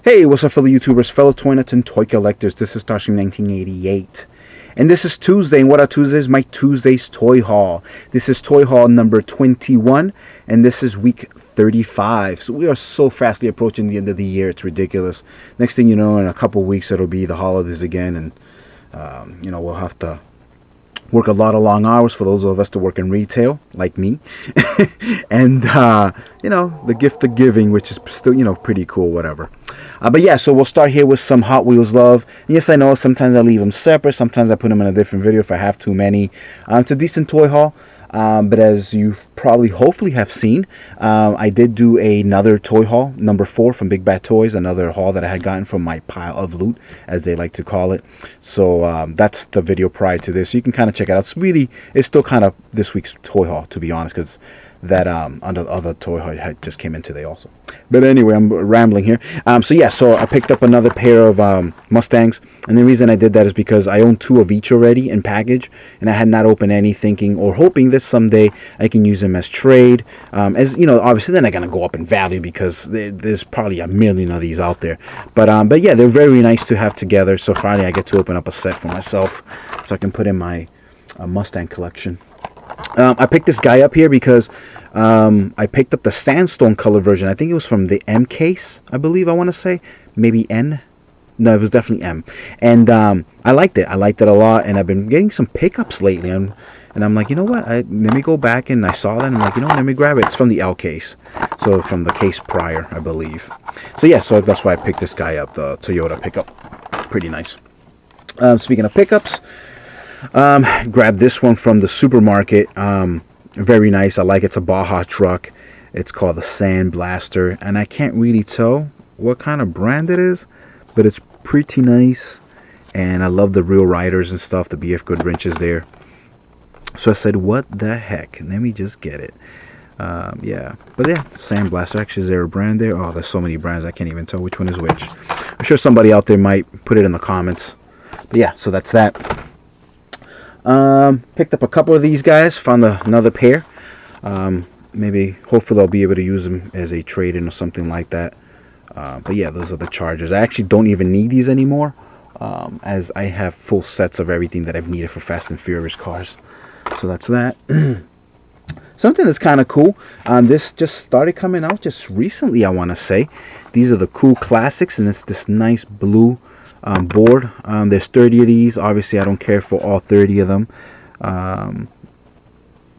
Hey, what's up, fellow YouTubers, fellow toy nuts, and toy collectors? This is Starscream 1988. And this is Tuesday, and what are Tuesdays? My Tuesday's Toy Haul. This is Toy Haul number 21, and this is week 35. So we are so fastly approaching the end of the year, it's ridiculous. Next thing you know, in a couple weeks, it'll be the holidays again, and, we'll have to work a lot of long hours for those of us to work in retail, like me. And, the gift of giving, which is still, pretty cool, whatever. But yeah, so we'll start here with some Hot Wheels love. And yes, I know sometimes I leave them separate. Sometimes I put them in a different video if I have too many. It's a decent toy haul. But as you probably hopefully have seen, I did do another toy haul, number 4 from Big Bad Toys, another haul that I had gotten from my pile of loot, as they like to call it. So that's the video prior to this. You can kind of check it out. It's still kind of this week's toy haul, to be honest, because that under other toy haul just came in today also. But anyway, I'm rambling here. So I picked up another pair of Mustangs, and the reason I did that is because I own 2 of each already in package, and I had not opened any, thinking or hoping that someday I can use them as trade. Obviously they're not gonna go up in value because there's probably a million of these out there. But yeah, they're very nice to have together. So finally, I get to open up a set for myself, so I can put in my Mustang collection. I picked this guy up here because I picked up the sandstone color version. I think it was from the M case, I believe, I want to say. Maybe N? No, it was definitely M. And I liked it. I liked it a lot, and I've been getting some pickups lately. And I'm like, you know what? Let me go back, and I saw that, and I'm like, let me grab it. It's from the L case. So from the case prior, I believe. So yeah, so that's why I picked this guy up, the Toyota pickup. Pretty nice. Speaking of pickups, grabbed this one from the supermarket. Very nice. I like it. It's a Baja truck. It's called the Sand Blaster, and I can't really tell what kind of brand it is, but it's pretty nice, and I love the real riders and stuff. The BF Goodwrench is there. So I said, what the heck, let me just get it. Sand Blaster. Actually, is there a brand there? Oh, there's so many brands I can't even tell which one is which. I'm sure somebody out there might put it in the comments. But yeah, so that's that. Picked up a couple of these guys, found another pair. Hopefully I'll be able to use them as a trade-in or something like that. But yeah, those are the Chargers. I actually don't even need these anymore, as I have full sets of everything that I've needed for Fast and Furious cars. So that's that. Something that's kind of cool. This just started coming out just recently, I want to say. These are the Cool Classics, and it's this nice blue board. There's 30 of these. Obviously I don't care for all 30 of them.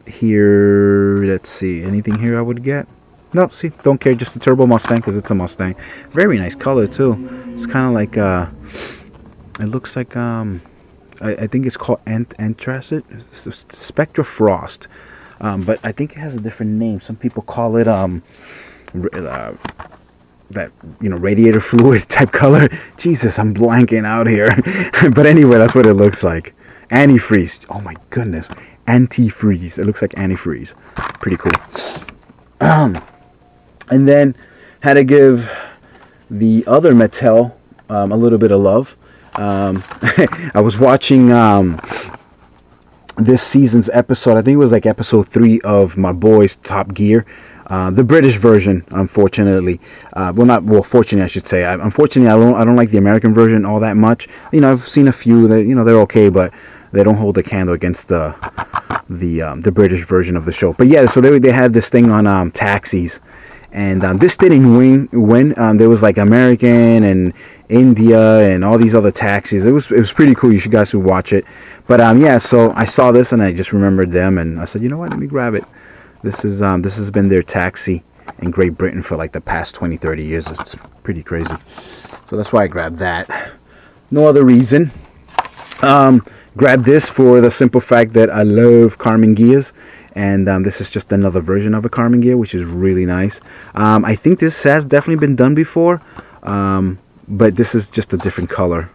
Here, let's see, anything here I would get? Nope, see, don't care, just the Turbo Mustang, because it's a Mustang. Very nice color too. It's kind of like it looks like I think it's called Anthracite, Spectra Frost, but I think it has a different name. Some people call it that radiator fluid type color. Jesus, I'm blanking out here. But anyway, that's what it looks like. Antifreeze. Oh my goodness, antifreeze. It looks like antifreeze. Pretty cool. And then had to give the other Mattel a little bit of love. I was watching this season's episode. I think it was like episode 3 of my boys Top Gear. The British version, unfortunately. Fortunately, I should say. Unfortunately, I don't like the American version all that much. I've seen a few that they're okay, but they don't hold a candle against the British version of the show. But yeah, so they had this thing on taxis, and this didn't win. There was like American and India and all these other taxis. It was pretty cool. You guys should watch it. But so I saw this and I just remembered them, and I said, you know what? Let me grab it. This has been their taxi in Great Britain for like the past 20-30 years. It's pretty crazy. So that's why I grabbed that. No other reason. Grabbed this for the simple fact that I love Karmann gears, and this is just another version of a Karmann gear, which is really nice. I think this has definitely been done before, but this is just a different color.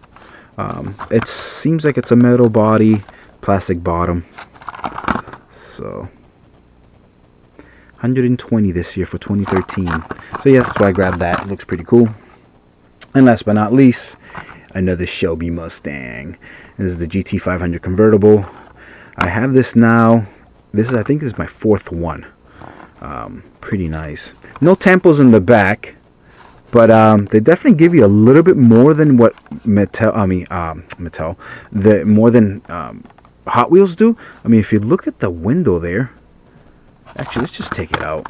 It seems like it's a metal body, plastic bottom. So 120 this year for 2013. So yeah, that's why I grabbed that. It looks pretty cool. And last but not least, another Shelby Mustang. This is the GT500 convertible. I have this now. I think this is my 4th one. Pretty nice. No tampos in the back. But they definitely give you a little bit more than what more than Hot Wheels do. I mean, if you look at the window there, actually, let's just take it out.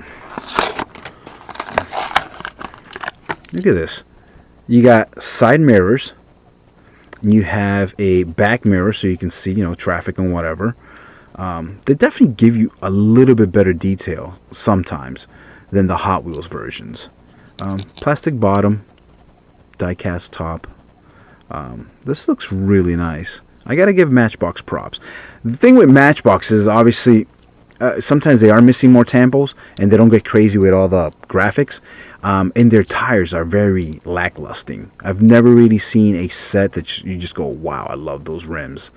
Look at this. You got side mirrors. You have a back mirror so you can see, you know, traffic and whatever. They definitely give you a little bit better detail sometimes than the Hot Wheels versions. Plastic bottom, die-cast top. This looks really nice. I gotta give Matchbox props. The thing with Matchbox is obviously sometimes they are missing more tampos and they don't get crazy with all the graphics. And their tires are very lacklusting. I've never really seen a set that you just go, wow, I love those rims.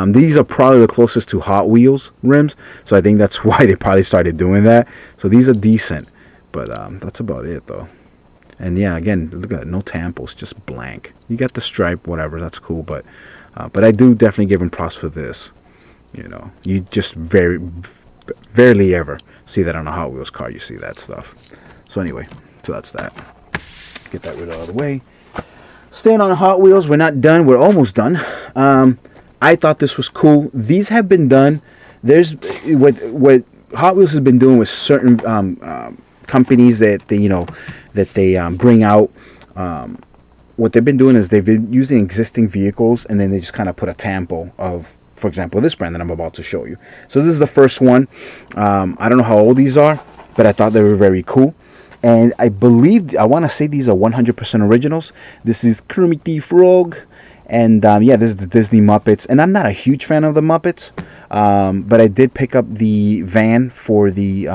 These are probably the closest to Hot Wheels rims, so I think that's why they probably started doing that. So these are decent, but that's about it though. And yeah, again, look at that, no tampos, just blank. You got the stripe, whatever, that's cool, but I do definitely give them props for this. You know, you just barely ever see that on a Hot Wheels car. You see that stuff. So anyway. So that's that. Get that rid of the way. Staying on Hot Wheels, we're not done. We're almost done. I thought this was cool. These have been done. There's what Hot Wheels has been doing with certain companies that they bring out. What they've been doing is they've been using existing vehicles and then they just kind of put a tampo of, for example, this brand that I'm about to show you. So this is the first one. I don't know how old these are, but I thought they were very cool. And I want to say these are 100% originals. This is Kermit the Frog. And yeah, this is the Disney Muppets. And I'm not a huge fan of the Muppets. But I did pick up the van for the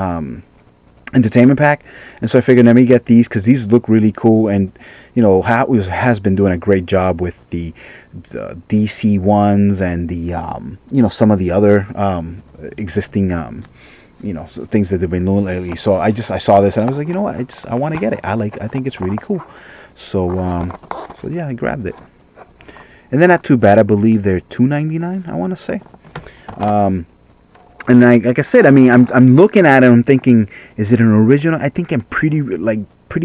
entertainment pack. And so I figured, let me get these because these look really cool. And, you know, Hot Wheels has been doing a great job with the DC ones and the, you know, some of the other existing you know, things that they've been doing lately. So I saw this and I was like, you know what, I want to get it. I think it's really cool. So so yeah, I grabbed it. And they're not too bad. I believe they're $2.99, I want to say. And like I said, I mean, I'm looking at it and I'm thinking, is it an original? I think I'm pretty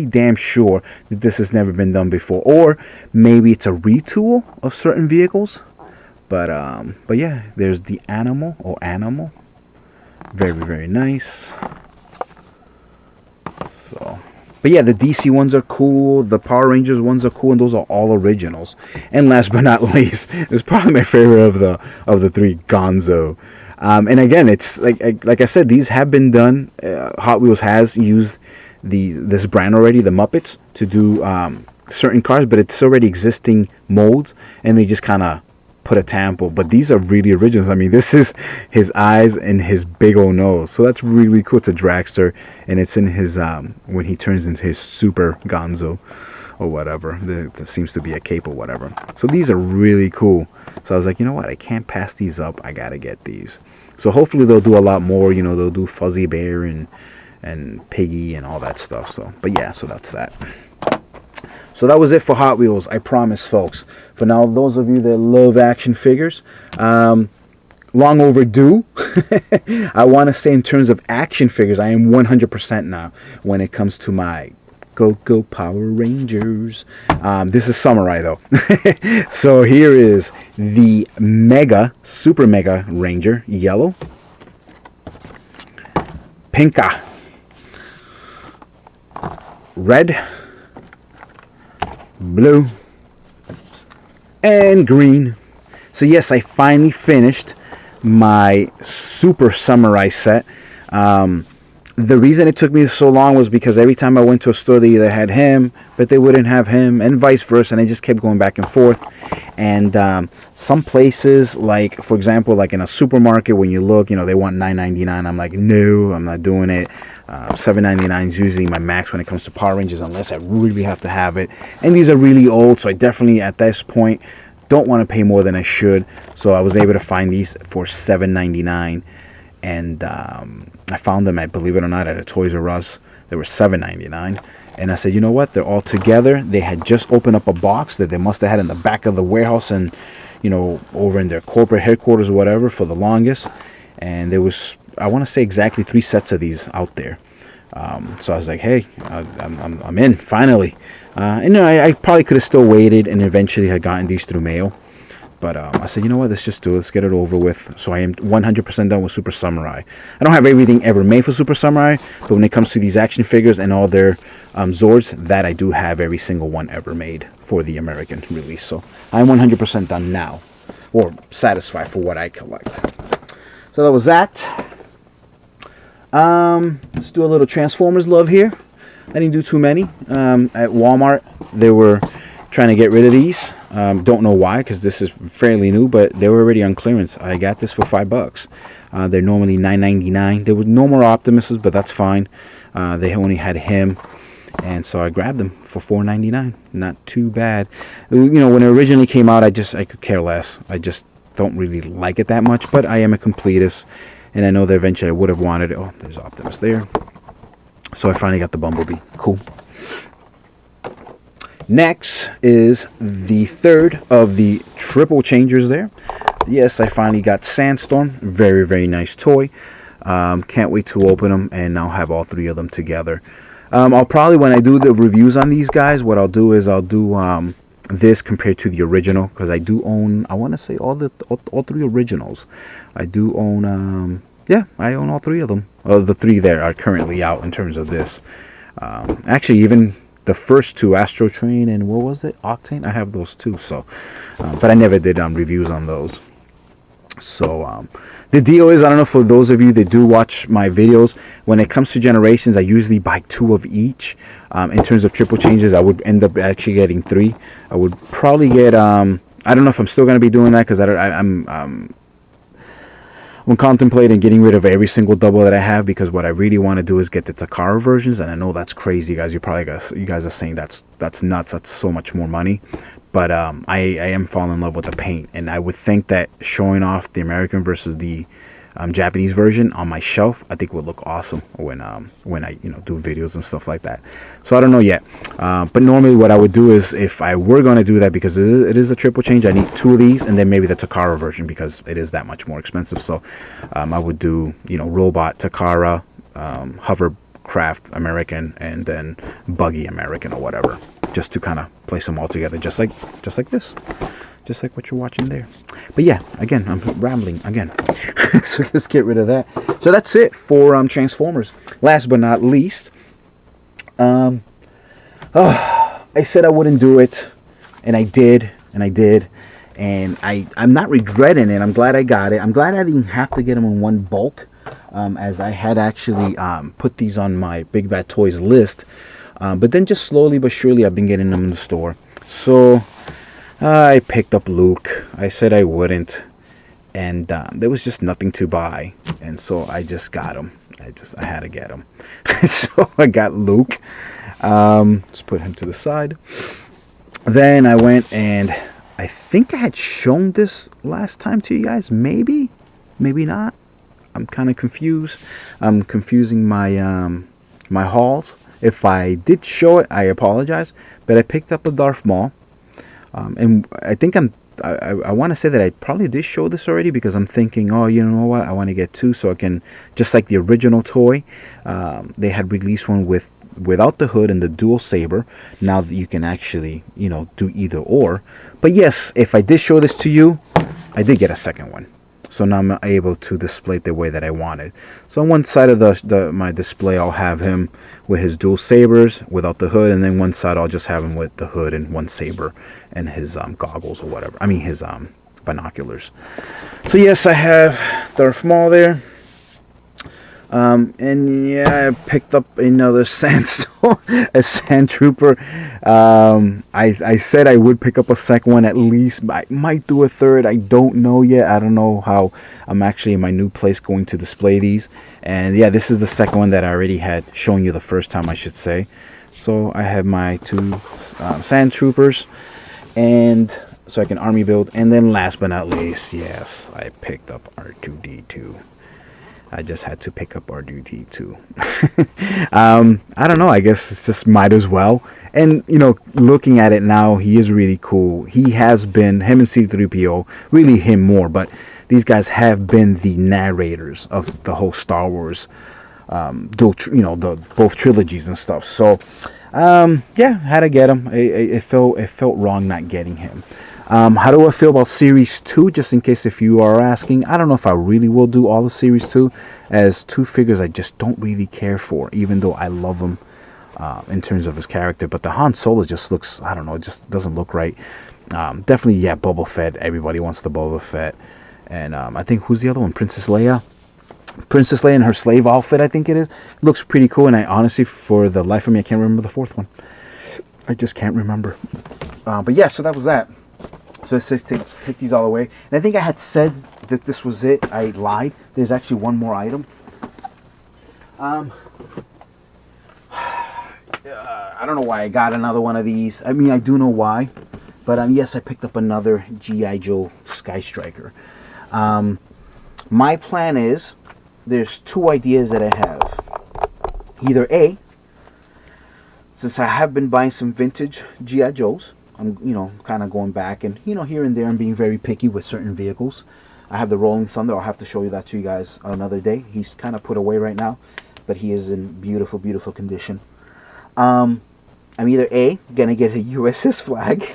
damn sure that this has never been done before, or maybe it's a retool of certain vehicles. But yeah, there's the Animal. Very, very nice. So, but yeah, the DC ones are cool. The Power Rangers ones are cool, and those are all originals. And last but not least, it's probably my favorite of the three, Gonzo. And again, it's like I said, these have been done. Hot Wheels has used this brand already, the Muppets, to do certain cars, but it's already existing molds, and they just kind of put a tampo. But these are really originals. I mean, this is his eyes and his big old nose, so that's really cool. It's a dragster, and it's in his when he turns into his Super Gonzo or whatever. That seems to be a cape or whatever. So these are really cool. So I was like, you know what, I can't pass these up. I gotta get these. So hopefully they'll do a lot more. You know, they'll do Fuzzy Bear and Piggy and all that stuff. So, but yeah, so that's that. So that was it for Hot Wheels, I promise, folks. For now, those of you that love action figures, long overdue. I want to say in terms of action figures, I am 100% now when it comes to my Go Power Rangers. This is Samurai though. So here is the Super Mega Ranger, yellow. Pinka. Red. Blue. And green. So yes, I finally finished my Super Samurai set. The reason it took me so long was because every time I went to a store, they either had him, but they wouldn't have him, and vice versa, and I just kept going back and forth. And some places, like, for example, like in a supermarket, when you look, you know, they want $9.99. I'm like, no, I'm not doing it. $7.99 is usually my max when it comes to Power Rangers, unless I really have to have it. And these are really old, so I definitely, at this point, don't want to pay more than I should. So I was able to find these for $7.99. And I found them, believe it or not, at a Toys R Us. They were $7.99. And I said, you know what? They're all together. They had just opened up a box that they must have had in the back of the warehouse and, you know, over in their corporate headquarters or whatever for the longest. And there was, I want to say, exactly 3 sets of these out there. So I was like, hey, I'm in, finally. And I probably could have still waited and eventually had gotten these through mail. But I said, you know what, let's just do it. Let's get it over with. So I am 100% done with Super Samurai. I don't have everything ever made for Super Samurai, but when it comes to these action figures and all their Zords, that I do have every single one ever made for the American release. So I'm 100% done now, or satisfied for what I collect. So that was that. Let's do a little Transformers love here. I didn't do too many. At Walmart, they were trying to get rid of these. Don't know why, because this is fairly new, but they were already on clearance. I got this for $5. They're normally $9.99. There was no more Optimuses, but that's fine. They only had him, and so I grabbed them for $4.99. Not too bad. You know, when it originally came out, I could care less. I just don't really like it that much, but I am a completist, and I know that eventually I would have wanted it. Oh, there's Optimus there. So I finally got the Bumblebee. Cool. Next is the third of the triple changers there. Yes, I finally got Sandstorm. Very, very nice toy. Can't wait to open them, and I'll have all three of them together. I'll probably, when I do the reviews on these guys, what I'll do is I'll do this compared to the original, because I do own, I want to say all three originals. I do own, yeah, I own all three of them. Well, the three there are currently out in terms of this. Actually, even the first two, Astro Train and what was it, Octane, I have those too. So, but I never did reviews on those. So the deal is, I don't know, for those of you that do watch my videos, when it comes to Generations, I usually buy 2 of each. In terms of triple changes, I would end up actually getting 3. I would probably get I don't know if I'm still going to be doing that, because I'm contemplating getting rid of every single double that I have, because what I really want to do is get the Takara versions, and I know that's crazy, guys. You guys are saying that's nuts. That's so much more money. But I am falling in love with the paint, and I would think that showing off the American versus the Japanese version on my shelf, I think would look awesome when I do videos and stuff like that. So I don't know yet, but normally what I would do is, if I were going to do that, because it is a triple change, I need 2 of these, and then maybe the Takara version, because it is that much more expensive. So I would do, Robot Takara, Hovercraft American, and then Buggy American or whatever, just to kind of place them all together, just like this. Just like what you're watching there. But yeah, again, I'm rambling again. So let's get rid of that. So that's it for Transformers. Last but not least, I said I wouldn't do it, and I did, and I'm not regretting it. I'm glad I got it. I'm glad I didn't have to get them in one bulk, as I had actually put these on my Big Bad Toys list. But then just slowly but surely, I've been getting them in the store. So I picked up Luke. I said I wouldn't, and there was just nothing to buy, and so I just got him. I had to get him. So I got Luke. Let's put him to the side. Then I went, and I think I had shown this last time to you guys. Maybe not. I'm kind of confused. I'm confusing my my hauls. If I did show it, I apologize. But I picked up a Darth Maul. And I think I want to say that I probably did show this already, because I'm thinking, oh, you know what, I want to get 2 so I can, just like the original toy, they had released one without the hood and the dual saber. Now that you can actually, do either or. But yes, if I did show this to you, I did get a second one. So now I'm able to display it the way that I wanted. So on one side of my display, I'll have him with his dual sabers without the hood, and then one side I'll just have him with the hood and one saber and his goggles or whatever. I mean his binoculars. So yes, I have Darth Maul there. And yeah, I picked up another Sandstorm, a Sand Trooper. I said I would pick up a second one at least. I might do a third. I don't know yet. I don't know how I'm actually in my new place going to display these. And yeah, this is the second one that I already had shown you the first time, I should say. So I have my 2 Sand Troopers, and so I can army build. And then last but not least, yes, I picked up R2-D2. I just had to pick up R2-D2. I don't know, I guess it's just might as well. And, looking at it now, he is really cool. He has been, him and C-3PO, really him more, but these guys have been the narrators of the whole Star Wars, both trilogies and stuff. So, Yeah, had to get him. It felt wrong not getting him. How do I feel about Series 2? Just in case if you are asking, I don't know if I really will do all of Series 2, as two figures I just don't really care for, even though I love him in terms of his character. But the Han Solo just looks, I don't know, it just doesn't look right. Definitely, yeah, Boba Fett. Everybody wants the Boba Fett. And I think, who's the other one? Princess Leia. Princess Leia in her slave outfit, I think it is. Looks pretty cool, and I honestly, for the life of me, I can't remember the fourth one. I just can't remember. But yeah, so that was that. So let's just take these all away. And I think I had said that this was it. I lied. There's actually one more item. I don't know why I got another one of these. I mean, I do know why. But yes, I picked up another G.I. Joe Sky Striker. My plan is, there's two ideas that I have. Either A, since I have been buying some vintage G.I. Joes, I'm, kind of going back and, here and there and being very picky with certain vehicles. I have the Rolling Thunder. I'll have to show you that to you guys another day. He's kind of put away right now, but he is in beautiful, beautiful condition. I'm either A, going to get a USS flag.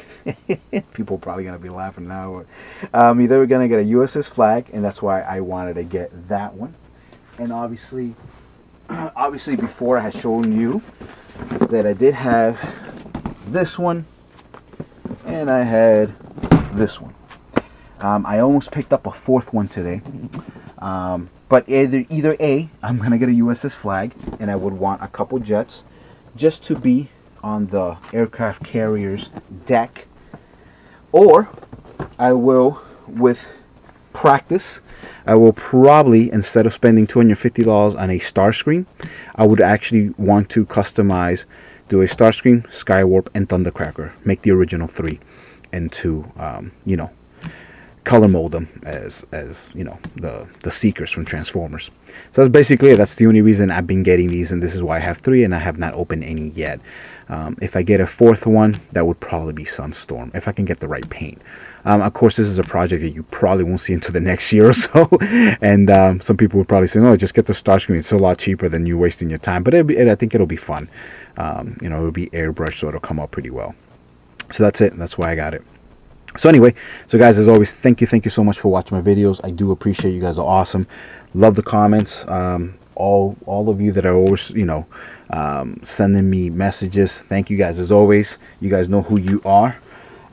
People are probably going to be laughing now. Either going to get a USS flag, and that's why I wanted to get that one. And obviously before I had shown you that I did have this one, and I had this one. I almost picked up a fourth one today. But either A, I'm going to get a USS flag, and I would want a couple jets just to be on the aircraft carrier's deck. Or I will, with practice, I will probably, instead of spending $250 on a Starscream, I would actually want to customize, do a Starscream, Skywarp, and Thundercracker. Make the original three into, color mold them as the Seekers from Transformers. So that's basically it. That's the only reason I've been getting these, and this is why I have three, and I have not opened any yet. If I get a fourth one, that would probably be Sunstorm, if I can get the right paint. Of course, this is a project that you probably won't see until the next year or so. And some people would probably say, no, just get the Starscream. It's a lot cheaper than you wasting your time. But I think it'll be fun. It'll be airbrushed, so it'll come out pretty well. So that's it. That's why I got it. So anyway, so guys, as always, thank you so much for watching my videos. I do appreciate you guys are awesome. Love the comments. All of you that are always, sending me messages. Thank you guys as always. You guys know who you are.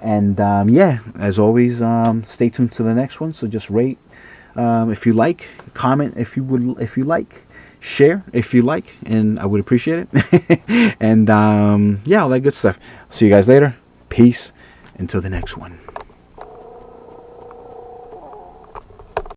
And yeah, as always, stay tuned to the next one. So just rate if you like, comment if you like, share if you like, and I would appreciate it. And yeah, all that good stuff. See you guys later. Peace. Until the next one.